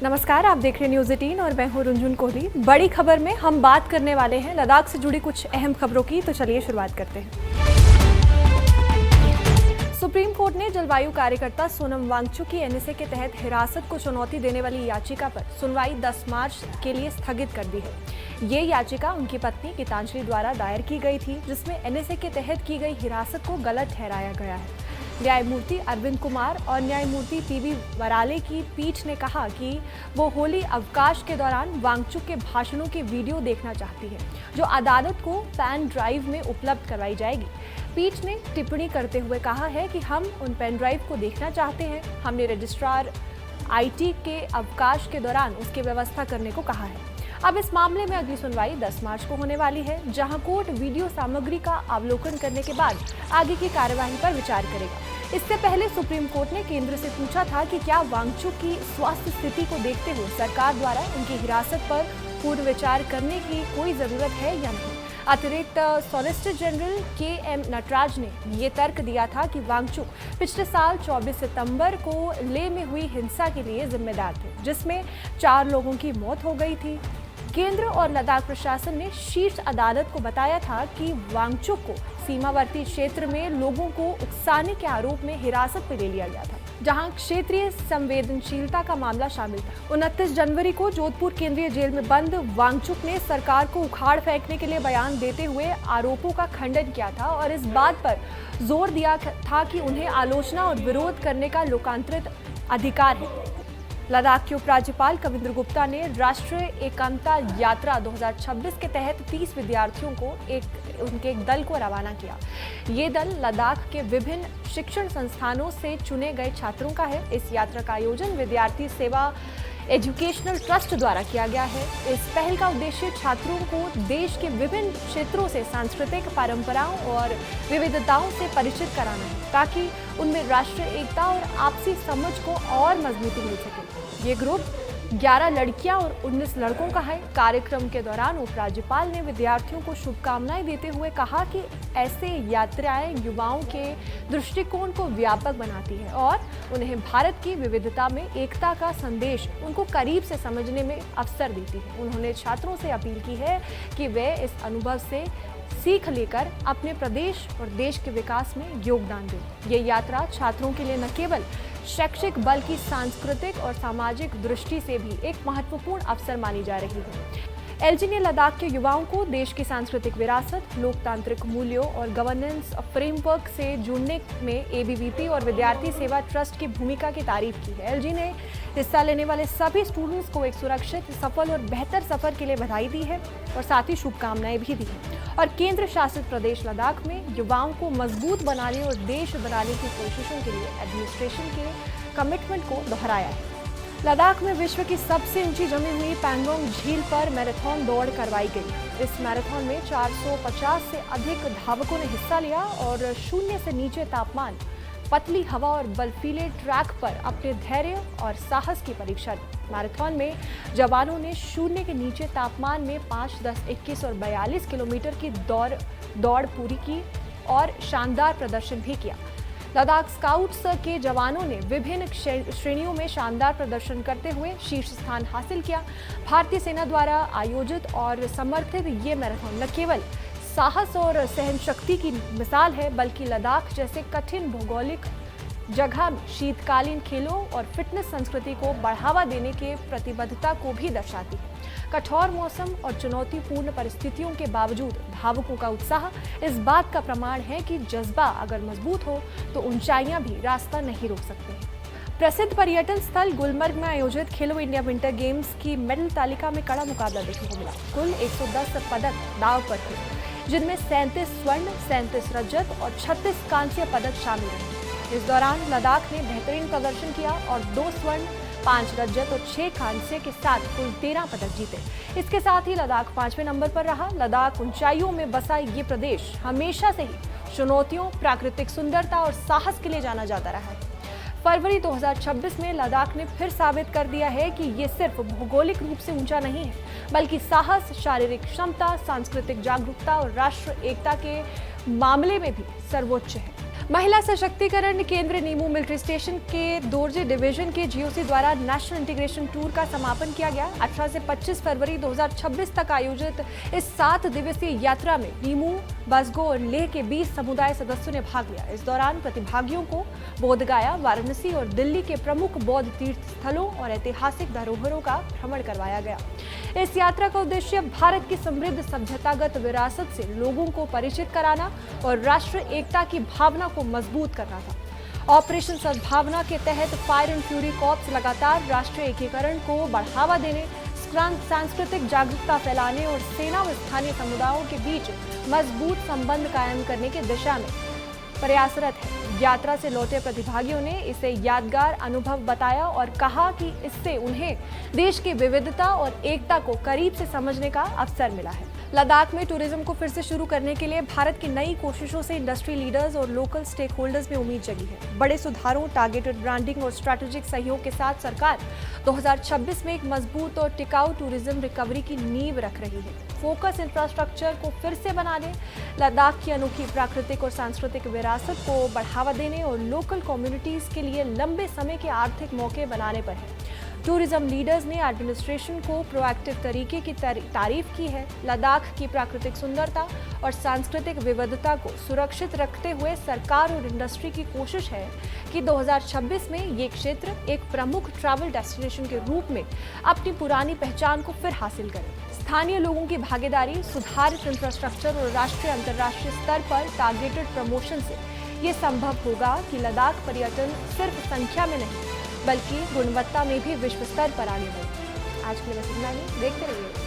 नमस्कार, आप देख रहे हैं न्यूज़ 18 और मैं हूं रुंजुन कोहली। बड़ी खबर में हम बात करने वाले हैं लद्दाख से जुड़ी कुछ अहम खबरों की, तो चलिए शुरुआत करते हैं। सुप्रीम कोर्ट ने जलवायु कार्यकर्ता सोनम वांगचुक की एनएसए के तहत हिरासत को चुनौती देने वाली याचिका पर सुनवाई 10 मार्च के लिए स्थगित कर दी है। ये याचिका उनकी पत्नी गीतांजलि द्वारा दायर की गई थी, जिसमें एनएसए के तहत की गई हिरासत को गलत ठहराया गया है। न्यायमूर्ति अरविंद कुमार और न्यायमूर्ति पीवी वराले की पीठ ने कहा कि वो होली अवकाश के दौरान वांगचुक के भाषणों के वीडियो देखना चाहती है, जो अदालत को पेन ड्राइव में उपलब्ध करवाई जाएगी। पीठ ने टिप्पणी करते हुए कहा है कि हम उन पेन ड्राइव को देखना चाहते हैं। हमने रजिस्ट्रार आईटी के अवकाश के दौरान उसकी व्यवस्था करने को कहा है। अब इस मामले में अगली सुनवाई 10 मार्च को होने वाली है, जहां कोर्ट वीडियो सामग्री का अवलोकन करने के बाद आगे की कार्यवाही पर विचार करेगा। इससे पहले सुप्रीम कोर्ट ने केंद्र से पूछा था कि क्या वांगचुक की स्वास्थ्य स्थिति को देखते हुए सरकार द्वारा उनकी हिरासत पर पूर्ण विचार करने की कोई जरूरत है या नहीं। अतिरिक्त सॉलिसिटर जनरल के.एम. नटराज ने ये तर्क दिया था कि वांगचुक पिछले साल 24 सितंबर को लेह में हुई हिंसा के लिए जिम्मेदार थे, जिसमें 4 लोगों की मौत हो गई थी। केंद्र और लद्दाख प्रशासन ने शीर्ष अदालत को बताया था कि वांगचुक को सीमावर्ती क्षेत्र में लोगों को उकसाने के आरोप में हिरासत में ले लिया गया था, जहां क्षेत्रीय संवेदनशीलता का मामला शामिल था। 29 जनवरी को जोधपुर केंद्रीय जेल में बंद वांगचुक ने सरकार को उखाड़ फेंकने के लिए बयान देते हुए आरोपों का खंडन किया था और इस बात पर जोर दिया था कि उन्हें आलोचना और विरोध करने का लोकांतरित अधिकार है। लद्दाख के उपराज्यपाल कविंद्र गुप्ता ने राष्ट्रीय एकांता यात्रा 2026 के तहत 30 विद्यार्थियों को उनके एक दल को रवाना किया। ये दल लद्दाख के विभिन्न शिक्षण संस्थानों से चुने गए छात्रों का है। इस यात्रा का आयोजन विद्यार्थी सेवा एजुकेशनल ट्रस्ट द्वारा किया गया है। इस पहल का उद्देश्य छात्रों को देश के विभिन्न क्षेत्रों से सांस्कृतिक परंपराओं और विविधताओं से परिचित कराना है, ताकि उनमें राष्ट्रीय एकता और आपसी समझ को और मजबूती मिल सके। ये ग्रुप 11 लड़कियां और 19 लड़कों का है। कार्यक्रम के दौरान उपराज्यपाल ने विद्यार्थियों को शुभकामनाएं देते हुए कहा कि ऐसे यात्राएं युवाओं के दृष्टिकोण को व्यापक बनाती है और उन्हें भारत की विविधता में एकता का संदेश उनको करीब से समझने में अवसर देती है। उन्होंने छात्रों से अपील की है कि वे इस अनुभव से सीख लेकर अपने प्रदेश और देश के विकास में योगदान दें। ये यात्रा छात्रों के लिए न केवल शैक्षिक बल्कि सांस्कृतिक और सामाजिक दृष्टि से भी एक महत्वपूर्ण अवसर मानी जा रही है। एलजी ने लद्दाख के युवाओं को देश की सांस्कृतिक विरासत, लोकतांत्रिक मूल्यों और गवर्नेंस फ्रेमवर्क से जुड़ने में एबीवीपी और विद्यार्थी सेवा ट्रस्ट की भूमिका की तारीफ की है। एलजी ने हिस्सा लेने वाले सभी स्टूडेंट्स को एक सुरक्षित, सफल और बेहतर सफर के लिए बधाई दी है और साथ ही शुभकामनाएं भी दी हैं और केंद्र शासित प्रदेश लद्दाख में युवाओं को मजबूत बनाने और देश बनाने की कोशिशों के लिए एडमिनिस्ट्रेशन के कमिटमेंट को दोहराया है। लद्दाख में विश्व की सबसे ऊंची जमी हुई पैंगोंग झील पर मैराथन दौड़ करवाई गई। इस मैराथन में 450 से अधिक धावकों ने हिस्सा लिया और शून्य से नीचे तापमान, पतली हवा और बर्फीले ट्रैक पर अपने धैर्य और साहस की परीक्षा दी। मैराथन में जवानों ने शून्य के नीचे तापमान में 5, 10, 21 और 42 किलोमीटर की दौड़ पूरी की और शानदार प्रदर्शन भी किया। लद्दाख स्काउट्स के जवानों ने विभिन्न श्रेणियों में शानदार प्रदर्शन करते हुए शीर्ष स्थान हासिल किया। भारतीय सेना द्वारा आयोजित और समर्थित ये मैराथन न केवल साहस और सहनशक्ति की मिसाल है, बल्कि लद्दाख जैसे कठिन भौगोलिक जगह में शीतकालीन खेलों और फिटनेस संस्कृति को बढ़ावा देने के प्रतिबद्धता को भी दर्शाती है। कठोर मौसम और चुनौतीपूर्ण परिस्थितियों के बावजूद धावकों का उत्साह इस बात का प्रमाण है कि जज्बा अगर मजबूत हो तो ऊंचाइयां भी रास्ता नहीं रोक सकते। प्रसिद्ध पर्यटन स्थल गुलमर्ग में आयोजित खेलो इंडिया विंटर गेम्स की मेडल तालिका में कड़ा मुकाबला देखने को मिला। कुल 110 पदक दांव पर थे, जिनमें 37 स्वर्ण, 37 रजत और 36 कांस्य पदक शामिल रहे। इस दौरान लद्दाख ने बेहतरीन प्रदर्शन किया और 2 स्वर्ण, 5 रजत और 6 कांस्य के साथ कुल 13 पदक जीते। इसके साथ ही लद्दाख 5वें नंबर पर रहा। लद्दाख ऊंचाइयों में बसा ये प्रदेश हमेशा से ही चुनौतियों, प्राकृतिक सुंदरता और साहस के लिए जाना जाता रहा है। फरवरी 2026 में लद्दाख ने फिर साबित कर दिया है कि ये सिर्फ भौगोलिक रूप से ऊंचा नहीं है, बल्कि साहस, शारीरिक क्षमता, सांस्कृतिक जागरूकता और राष्ट्र एकता के मामले में भी सर्वोच्च है। महिला सशक्तिकरण केंद्र नीमू मिलिट्री स्टेशन के दोरजे डिवीजन के जीओसी द्वारा नेशनल इंटीग्रेशन टूर का समापन किया गया। 18 से 25 फरवरी 2026 तक आयोजित इस 7 दिवसीय यात्रा में नीमू, बसगो और लेह के 20 समुदाय सदस्यों ने भाग लिया। इस दौरान प्रतिभागियों को बोधगया, वाराणसी और दिल्ली के प्रमुख बौद्ध तीर्थ स्थलों और ऐतिहासिक धरोहरों का भ्रमण करवाया गया। इस यात्रा का उद्देश्य भारत की समृद्ध सभ्यतागत विरासत से लोगों को परिचित कराना और राष्ट्र एकता की भावना को मजबूत करना था। ऑपरेशन सद्भावना के तहत फायर एंड फ्यूरी कॉर्प्स लगातार राष्ट्रीय एकीकरण को बढ़ावा देने, सांस्कृतिक जागरूकता फैलाने और सेना व स्थानीय समुदायों के बीच मजबूत संबंध कायम करने की दिशा में प्रयासरत है। यात्रा से लौटे प्रतिभागियों ने इसे यादगार अनुभव बताया और कहा कि इससे उन्हें देश की विविधता और एकता को करीब से समझने का अवसर मिला है। लद्दाख में टूरिज्म को फिर से शुरू करने के लिए भारत की नई कोशिशों से इंडस्ट्री लीडर्स और लोकल स्टेक होल्डर्स में उम्मीद जगी है। बड़े सुधारों, टारगेटेड ब्रांडिंग और स्ट्रैटेजिक सहयोग के साथ सरकार 2026 में एक मजबूत और टिकाऊ टूरिज्म रिकवरी की नींव रख रही है। फोकस इंफ्रास्ट्रक्चर को फिर से बनाने, लद्दाख की अनोखी प्राकृतिक और सांस्कृतिक विरासत को बढ़ावा देने और लोकल कम्युनिटीज के लिए लंबे समय के आर्थिक मौके बनाने पर है। टूरिज्म लीडर्स ने एडमिनिस्ट्रेशन को प्रोएक्टिव तरीके की तारीफ की है। लद्दाख की प्राकृतिक सुंदरता और सांस्कृतिक विविधता को सुरक्षित रखते हुए सरकार और इंडस्ट्री की कोशिश है कि 2026 में ये क्षेत्र एक प्रमुख ट्रैवल डेस्टिनेशन के रूप में अपनी पुरानी पहचान को फिर हासिल करे। स्थानीय लोगों की भागीदारी, सुधारित इंफ्रास्ट्रक्चर और राष्ट्रीय अंतर्राष्ट्रीय स्तर पर टारगेटेड प्रमोशन से ये संभव होगा कि लद्दाख पर्यटन सिर्फ संख्या में नहीं बल्कि गुणवत्ता में भी विश्व स्तर पर आगे बढ़े। आज के लिए बस इतना ही। देखते रहिए।